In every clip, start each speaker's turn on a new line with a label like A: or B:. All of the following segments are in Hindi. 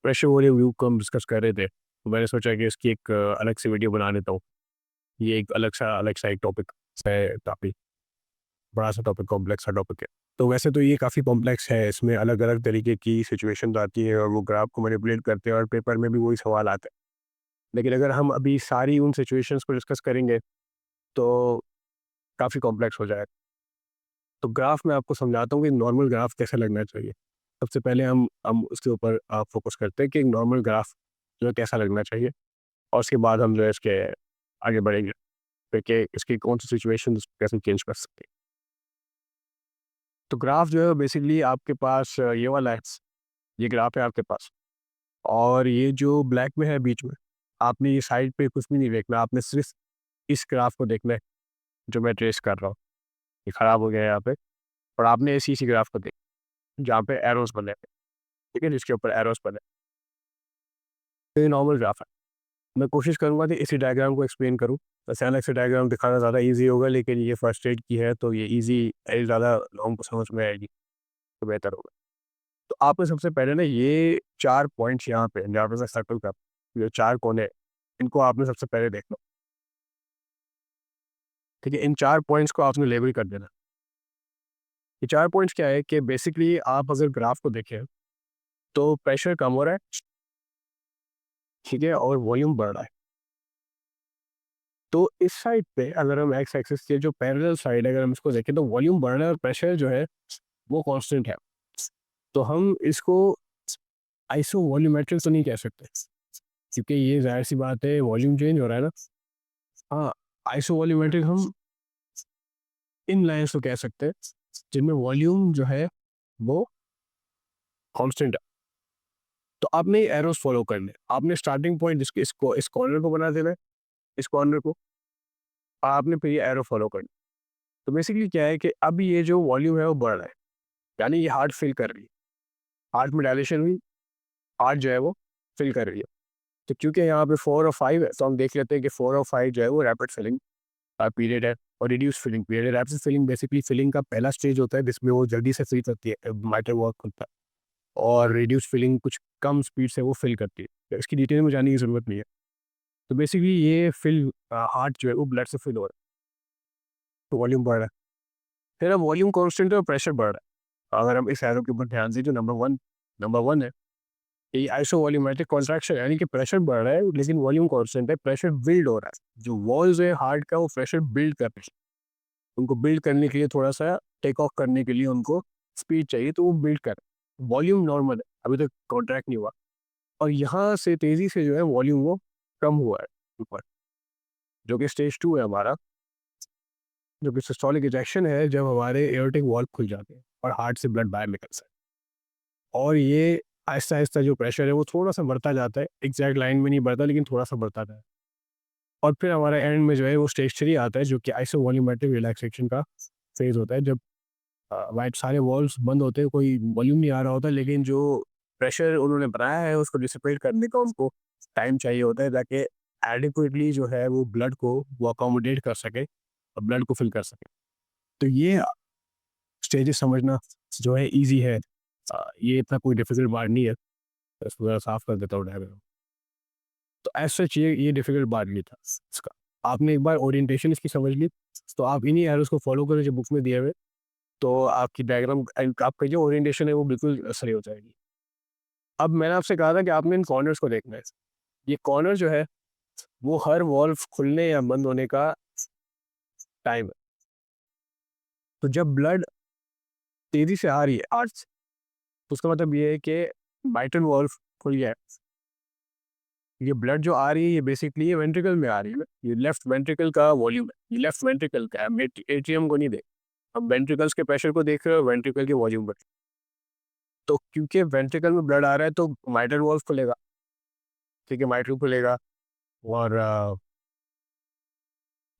A: प्रेशर वॉल्यूम व्यू को हम डिस्कस कर रहे थे, तो मैंने सोचा कि इसकी एक अलग से वीडियो बना लेता हूँ। ये एक अलग सा एक टॉपिक है, काफ़ी बड़ा सा टॉपिक, कॉम्प्लेक्स सा टॉपिक है। तो वैसे तो ये काफ़ी कॉम्प्लेक्स है, इसमें अलग-अलग तरीके की सिचुएशंस आती है और वो ग्राफ को मैनिपुलेट करते हैं और पेपर में भी वही सवाल आते हैं। लेकिन अगर हम अभी सारी उन सिचुएशंस को डिस्कस करेंगे, तो काफ़ी कॉम्प्लेक्स हो जाएगा। तो ग्राफ मैं आपको समझाता हूँ कि नॉर्मल ग्राफ कैसा लगना चाहिए। सबसे पहले हम उसके ऊपर फ़ोकस करते हैं कि एक नॉर्मल ग्राफ जो है कैसा लगना चाहिए, और उसके बाद हम जो है इसके आगे बढ़ेंगे, फिर कि इसकी कौन-सी सिचुएशंस कैसे चेंज कर सकते हैं। तो ग्राफ जो है बेसिकली आपके पास ये वाला है, ये ग्राफ है आपके पास, और ये जो ब्लैक में है बीच में, आपने ये साइड पे कुछ भी नहीं देखना, आपने सिर्फ़ इस ग्राफ को देखना है, जो मैं ट्रेस कर रहा हूँ। ये खराब हो गया है यहाँ पे, और आपने इसी ग्राफ को जहाँ पे एरोज़ बने हैं, ठीक है? जिसके ऊपर एरोज़ बने हैं। तो ये नॉर्मल ग्राफ है। मैं कोशिश करूँगा कि इसी डायग्राम को एक्सप्लेन करूँ। वैसे अलग से डायग्राम दिखाना ज़्यादा ईज़ी होगा, लेकिन ये फर्स्ट एड की है, तो ये ज़्यादा लोगों को समझ में आएगी, तो बेहतर होगा। तो आपको सबसे पहले ना ये 4 पॉइंट्स यहाँ पे जहाँ पे मैं सर्कल कर, ये 4 कोने हैं, इनको आपने सबसे पहले देखना, ठीक है? इन 4 पॉइंट्स को आपने लेबल कर देना। ये 4 पॉइंट्स क्या है कि बेसिकली आप अगर ग्राफ को देखें, तो प्रेशर कम हो रहा है, ठीक है? और वॉल्यूम बढ़ रहा है। तो इस साइड पे अगर हम एक्स एक्सिस के जो पैरेलल साइड है, अगर हम इसको देखें, तो वॉल्यूम बढ़ रहा है और प्रेशर जो है वो कांस्टेंट है। तो हम इसको आइसो वॉल्यूमेट्रिक तो नहीं कह सकते, क्योंकि ये ज़ाहिर सी बात है, वॉल्यूम चेंज हो रहा है ना। हाँ, आइसो वॉल्यूमेट्रिक हम इन लाइन्स को कह सकते हैं, जिनमें वॉल्यूम जो है वो कांस्टेंट है। तो आपने एरोस फॉलो करने, आपने स्टार्टिंग पॉइंट इस कॉर्नर को बना देना है, इस कॉर्नर को, आपने फिर ये एरो फॉलो करना। तो बेसिकली क्या है कि अब ये जो वॉल्यूम है वो बढ़ रहा है, यानी ये हार्ट फिल कर रही है, हार्ट में डायलेशन हुई, हार्ट जो है वो फिल कर रही है। तो क्योंकि यहाँ पे 4 और 5 है, तो हम देख लेते हैं कि 4 और 5 जो है वो रैपिड फिलिंग पीरियड है, और रिड्यूस फिलिंग पीरियड है। रैपिड फिलिंग बेसिकली फिलिंग का पहला स्टेज होता है, जिसमें वो जल्दी से फिल करती है, माइटर वर्क होता है, और रिड्यूस फिलिंग कुछ कम स्पीड से वो फिल करती है। तो इसकी डिटेल में जाने की ज़रूरत नहीं है। तो बेसिकली ये हार्ट जो है वो ब्लड से फिल हो रहा है, तो वॉल्यूम बढ़ रहा है। फिर अब वॉल्यूम कांस्टेंट है और प्रेशर बढ़ रहा है। अगर हम इस एरो के ऊपर ध्यान दें, जो नंबर 1 है, ये आइसोवॉल्यूमेट्रिक कॉन्ट्रैक्शन, यानी कि प्रेशर बढ़ रहा है लेकिन वॉल्यूम कांस्टेंट है, प्रेशर बिल्ड हो रहा है। जो वॉल्स है हार्ट का, वो प्रेशर बिल्ड कर रहे हैं। उनको बिल्ड करने के लिए थोड़ा-सा टेक ऑफ करने के लिए उनको स्पीड चाहिए, तो वो बिल्ड कर रहे हैं। वॉल्यूम नॉर्मल है, अभी तक कॉन्ट्रैक्ट नहीं हुआ, और यहाँ से तेज़ी से जो है वॉल्यूम वो कम हुआ है ऊपर, जो कि स्टेज 2 है हमारा, जो कि सिस्टोलिक इजेक्शन है, जब हमारे एओर्टिक वॉल्व खुल जाते हैं और हार्ट से ब्लड बाहर निकलता है। और ये आहिस्ता-आहिस्ता जो प्रेशर है वो थोड़ा-सा बढ़ता जाता है, एग्ज़ैक्ट लाइन में नहीं बढ़ता, लेकिन थोड़ा-सा बढ़ता है। और फिर हमारा एंड में जो है वो स्टेज 3 आता है, जो कि आइसोवॉल्यूमेट्रिक रिलैक्सेशन का फेज़ होता है, जब वाइट सारे वॉल्व्स बंद होते हैं, कोई वॉल्यूम नहीं आ रहा होता, लेकिन जो प्रेशर उन्होंने बनाया है उसको डिसिपेट करने का उनको टाइम चाहिए होता है, ताकि एडिक्वेटली जो है वो ब्लड को वो अकोमोडेट कर सके और ब्लड को फिल कर सके। तो ये स्टेजेस समझना जो है ईज़ी है। ये इतना कोई डिफ़िकल्ट पार्ट नहीं है। इसको ज़रा साफ कर देता हूँ डायग्राम। तो एज़ सच ये डिफ़िकल्ट पार्ट नहीं था इसका। आपने एक बार ओरिएंटेशन इसकी समझ ली, तो आप इन्हीं एरोज़ को फ़ॉलो करें जो बुक में दिए हुए, तो आपकी डायग्राम एंड आपका जो ओरिएंटेशन है वो बिल्कुल सही हो जाएगी। अब मैंने आपसे कहा था कि आपने इन कॉर्नर्स को देखना है। ये कॉर्नर जो है वो हर वॉल्व खुलने या बंद होने का टाइम है। तो जब ब्लड तेज़ी से आ रही है आज, तो उसका मतलब ये है कि माइटरल वॉल्व खुल गया है। ये ब्लड जो आ रही है ये बेसिकली ये वेंट्रिकल में आ रही है। ये लेफ्ट वेंट्रिकल का वॉल्यूम है, ये लेफ्ट वेंट्रिकल का है, हम एट्रियम को नहीं देख, हम वेंट्रिकल्स के प्रेशर को देख रहे हो, वेंट्रिकल के वॉल्यूम पर। तो क्योंकि वेंट्रिकल में ब्लड आ रहा है, तो माइटरल वॉल्व खुलेगा, ठीक है, माइटरल खुलेगा। और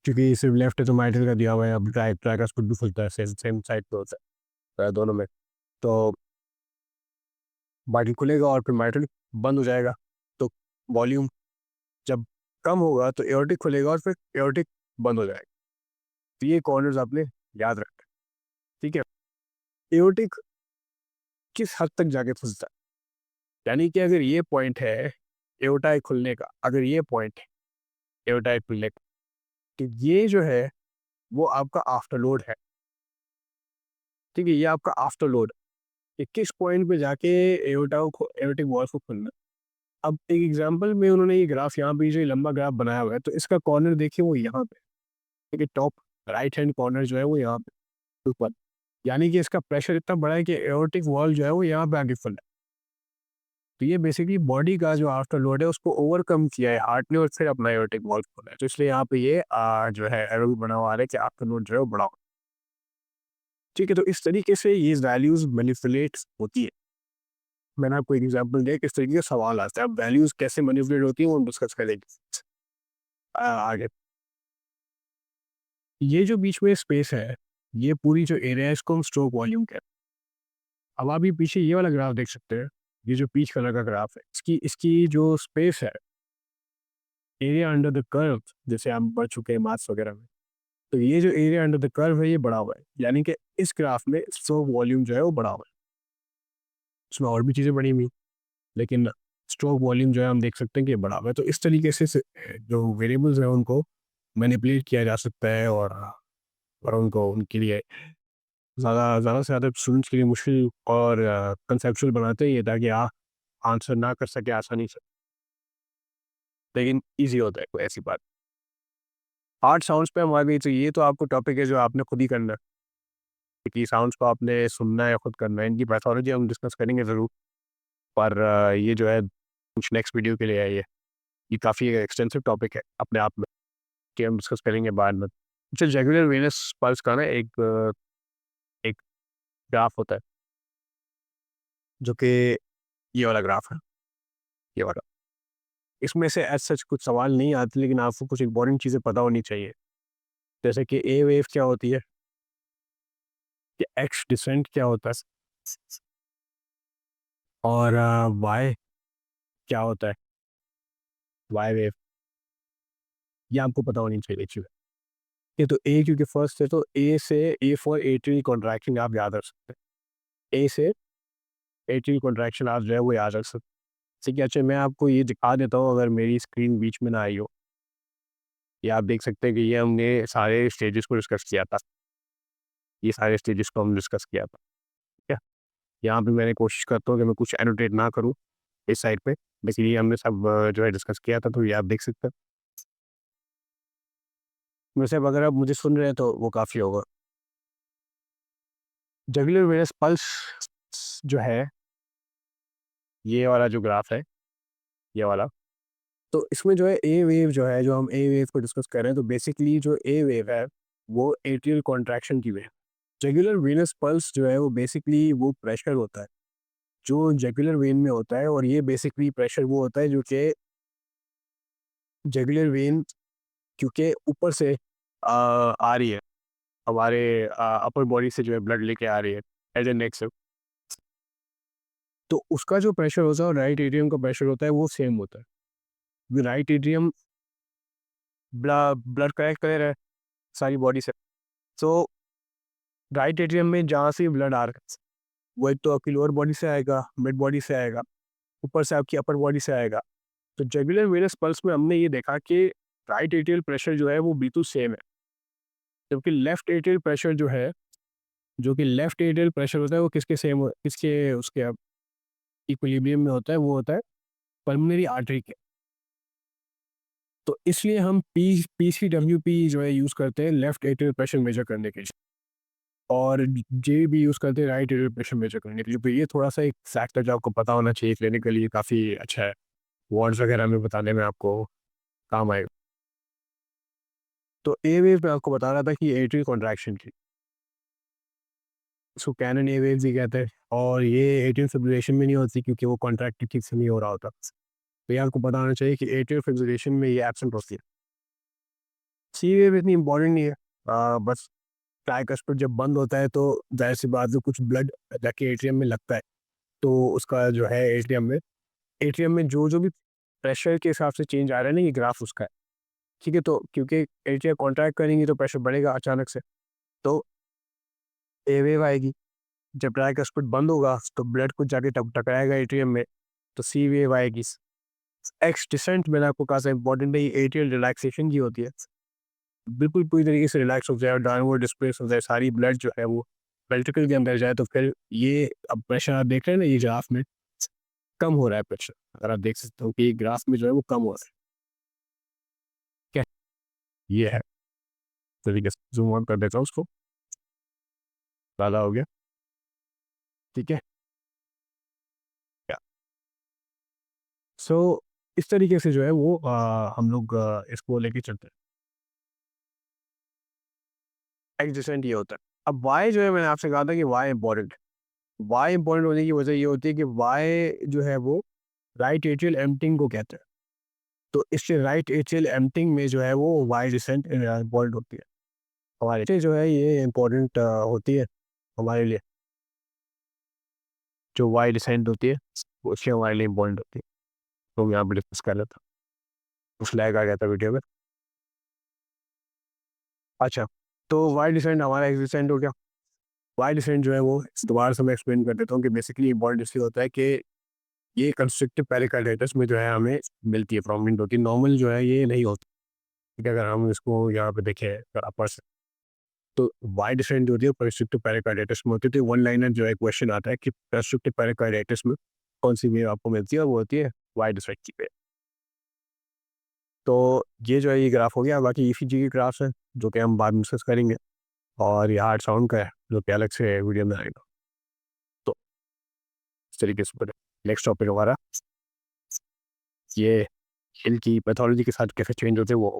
A: क्योंकि सिर्फ लेफ्ट है तो माइटरल का दिया हुआ है, अब राइट ट्राइकस्पिड भी खुलता है, सेम सेम साइड पे होता है दोनों में। तो माइटरल खुलेगा और फिर माइटरल बंद हो जाएगा। तो वॉल्यूम जब कम होगा तो एओर्टिक खुलेगा और फिर एओर्टिक बंद हो जाएगा। तो ये कॉर्नर्स आपने याद रखना है, ठीक है। एओर्टिक किस हद तक जाके फंसता है, यानी कि अगर ये पॉइंट है एओर्टा खुलने का, अगर ये पॉइंट है एओर्टा खुलने का, कि ये जो है वो आपका आफ्टर लोड है। ठीक है, ये आपका आफ्टर लोड कि किस पॉइंट पे जाके एओर्टिक वॉल्व को खुलना। अब एक एग्जांपल में उन्होंने ये ग्राफ, यहाँ पे जो ये लंबा ग्राफ बनाया हुआ है, तो इसका कॉर्नर देखिए वो यहाँ पे, ठीक है, टॉप राइट हैंड कॉर्नर जो है वो यहाँ पे ऊपर, यानी कि इसका प्रेशर इतना बड़ा है कि एओर्टिक वॉल जो है वो यहाँ पे आके खुल है। तो ये बेसिकली बॉडी का जो आफ्टर लोड है उसको ओवरकम किया है हार्ट ने, और फिर अपना एओर्टिक वॉल खोला है। तो इसलिए यहाँ पे ये जो है एरो बना हुआ है कि आफ्टर लोड जो है वो बड़ा हो। ठीक है, तो इस तरीके से ये वैल्यूज मैनिपुलेट होती है। मैंने आपको एक एग्जांपल दिया किस तरीके का सवाल आता है। अब वैल्यूज कैसे मैनिपुलेट होती है वो हम डिस्कस करेंगे आगे। ये जो बीच में स्पेस है, ये पूरी जो एरिया है इसको हम स्ट्रोक वॉल्यूम कहते हैं। अब आप ये पीछे ये वाला ग्राफ देख सकते हैं, ये जो पीच कलर का ग्राफ है, इसकी इसकी जो स्पेस है, एरिया अंडर द कर्व, जैसे हम पढ़ चुके हैं मैथ्स वगैरह में, तो ये जो एरिया अंडर द कर्व है ये बड़ा हुआ है, यानी कि इस ग्राफ में स्ट्रोक वॉल्यूम जो है वो बड़ा हुआ है। इसमें और भी चीज़ें बड़ी हुई, लेकिन स्ट्रोक वॉल्यूम जो है हम देख सकते हैं कि ये बड़ा हुआ है। तो इस तरीके से जो वेरिएबल्स हैं उनको मैनिपुलेट किया जा सकता है, और उनको उनके लिए ज़्यादा से ज़्यादा स्टूडेंट्स के लिए मुश्किल और कंसेप्चुअल बनाते हैं ये, ताकि आप आंसर ना कर सके आसानी से, लेकिन ईज़ी होता है, कोई ऐसी बात। हार्ड साउंड्स पे हम आ गए, तो ये तो आपको टॉपिक है जो आपने खुद ही करना है, कि साउंड्स को आपने सुनना है, खुद करना है। इनकी पैथोलॉजी हम डिस्कस करेंगे ज़रूर, पर ये जो है कुछ नेक्स्ट वीडियो के लिए है ये काफ़ी एक्सटेंसिव टॉपिक है अपने आप में, कि हम डिस्कस करेंगे बाद में। अच्छा, रेगुलर वेनस पल्स का ना एक ग्राफ होता है, जो कि ये वाला ग्राफ है, ये वाला। इसमें से एज सच कुछ सवाल नहीं आते, लेकिन आपको कुछ इंपॉर्टेंट चीज़ें पता होनी चाहिए, जैसे कि ए वेव क्या होती है, कि एक्स डिसेंट क्या होता है, और वाई क्या होता है, वाई वेव, ये आपको पता होनी चाहिए चीज़ें। ये तो ए क्योंकि फर्स्ट है, तो ए से ए फॉर एट्रियल कॉन्ट्रैक्शन आप याद रख सकते हैं। ए से एट्रियल कॉन्ट्रैक्शन आप जो है वो याद रख सकते हैं। ठीक है, अच्छा मैं आपको ये दिखा देता हूँ, अगर मेरी स्क्रीन बीच में ना आई हो। ये आप देख सकते हैं कि ये हमने सारे स्टेजेस को डिस्कस किया था, ये सारे स्टेजेस को हम डिस्कस किया था। ठीक है, यहाँ पे मैंने कोशिश करता हूँ कि मैं कुछ एनोटेट ना करूँ इस साइड पे, लेकिन ये हमने सब जो है डिस्कस किया था, तो ये आप देख सकते हैं। वैसे अब अगर आप मुझे सुन रहे हैं तो वो काफ़ी होगा। जगुलर वेनस पल्स जो है, ये वाला जो ग्राफ है, ये वाला, तो इसमें जो है ए वेव जो है, जो हम ए वेव को डिस्कस कर रहे हैं, तो बेसिकली जो ए वेव है वो एट्रियल कॉन्ट्रैक्शन की वेव। रेगुलर वेनस पल्स जो है वो बेसिकली वो प्रेशर होता है जो जुगुलर वेन में होता है, और ये बेसिकली प्रेशर वो होता है जो कि जुगुलर वेन क्योंकि ऊपर से आ रही है, हमारे अपर बॉडी से जो है ब्लड लेके आ रही है एज ए नेक से, तो उसका जो प्रेशर होता है और राइट एट्रियम का प्रेशर होता है वो सेम होता है। राइट एट्रियम ब्लड कलेक्ट कर रहा है सारी बॉडी से, तो राइट एट्रियम में जहाँ से ब्लड आ रहा है वो एक तो आपकी लोअर बॉडी से आएगा, मिड बॉडी से आएगा, ऊपर से आपकी अपर बॉडी से आएगा। तो जुगुलर वेनस पल्स में हमने ये देखा कि राइट एट्रियल प्रेशर जो है वो बिल्कुल सेम है, जबकि लेफ्ट एट्रियल प्रेशर जो है, जो कि लेफ्ट एट्रियल प्रेशर होता है वो किसके उसके इक्विलिब्रियम में होता है, वो होता है पल्मोनरी आर्टरी के। तो इसलिए हम पीसीडब्ल्यूपी जो है यूज़ करते हैं लेफ्ट एट्रियल प्रेशर मेजर करने के लिए, और जे भी यूज़ करते हैं राइट एट्रियल प्रेशर मेजर करने के लिए। तो ये थोड़ा सा एक फैक्ट है जो आपको पता होना चाहिए, क्लिनिकली काफ़ी अच्छा है, वार्ड्स वगैरह में बताने में आपको काम आएगा। तो ए वेव में आपको बता रहा था कि एट्रियल कॉन्ट्रैक्शन की, इसको कैनन ए वेव्स ही कहते हैं, और ये एट्रियल फिब्रिलेशन में नहीं होती क्योंकि वो कॉन्ट्रैक्ट ठीक से नहीं हो रहा होता। तो ये आपको पता होना चाहिए कि एट्रियल फिब्रिलेशन में ये एब्सेंट होती है। सी वेव इतनी इंपॉर्टेंट नहीं है, बस ट्राइकस्पिड जब बंद होता है तो जाहिर सी बात है कुछ ब्लड जाके एट्रियम में लगता है, तो उसका जो है एट्रियम में जो जो भी प्रेशर के हिसाब से चेंज आ रहा है ना, ये ग्राफ उसका है। ठीक है, तो क्योंकि एट्रिया कॉन्ट्रैक्ट करेंगी तो प्रेशर बढ़ेगा अचानक से, तो ए वेव आएगी। जब ट्राइकस्पिड बंद होगा तो ब्लड कुछ जाके टकराएगा एट्रियम में, तो सी वेव आएगी। एक्स डिसेंट मैंने आपको कहा था इंपॉर्टेंट है, ये एट्रियल रिलैक्सेशन की होती है, बिल्कुल पूरी तरीके से रिलैक्स हो जाए और डाउनवर्ड डिस्प्लेस हो जाए, सारी ब्लड जो है वो वेंट्रिकल के अंदर जाए, तो फिर ये अब प्रेशर आप देख रहे हैं ना, ये ग्राफ में कम हो रहा है प्रेशर, अगर आप देख सकते हो कि ये ग्राफ में जो है वो कम हो रहा है। क्या ये है, तरीके से जूम ऑन कर देता हूँ उसको, ज़्यादा हो गया, ठीक है। सो इस तरीके से जो है वो हम लोग इसको लेके चलते हैं। एक्जिस्टेंट ये होता है। अब वाई जो है, मैंने आपसे कहा था कि वाई इंपॉर्टेंट, वाई इंपॉर्टेंट होने की वजह ये होती है कि वाई जो है वो राइट एट्रियल एम्पटिंग को कहते हैं। तो इससे राइट एट्रियल एम्पटिंग में जो है वो वाई डिसेंट इंपॉर्टेंट होती है हमारे लिए, जो है ये इंपॉर्टेंट होती है हमारे लिए, जो वाई डिसेंट होती है वो उससे हमारे लिए इंपॉर्टेंट होती है। तो मैं यहाँ पर डिस्कस कर लेता हूँ, फ्लैग आ गया था वीडियो में। अच्छा, तो वाई डिसेंट हमारा एग्जिस्टेंट हो गया। वाई डिसेंट जो है वो दोबारा से मैं एक्सप्लेन कर देता हूँ कि बेसिकली इंपॉर्टेंट इसलिए होता है कि ये कंस्ट्रिक्टिव पेरिकार्डाइटिस में जो है हमें मिलती है, प्रोमिनेंट होती है, नॉर्मल जो है ये नहीं होती। ठीक है, अगर हम इसको यहाँ पे देखें अपर से, तो वाई डिसेंट जो होती है कंस्ट्रिक्टिव पेरिकार्डाइटिस में होती है। तो वन लाइनर जो है क्वेश्चन आता है कि कंस्ट्रिक्टिव पेरिकार्डाइटिस में कौन सी वेव आपको मिलती है, और वो होती है वाई डिसेंट की वेव। तो ये जो है ये ग्राफ हो गया, बाकी ईसीजी की ग्राफ्स है जो कि हम बाद में डिस्कस करेंगे, और ये हार्ट साउंड का है जो कि अलग से वीडियो में आएगा। तो इस तरीके से नेक्स्ट टॉपिक हमारा ये हिल की पैथोलॉजी के साथ कैसे चेंज होते हैं वो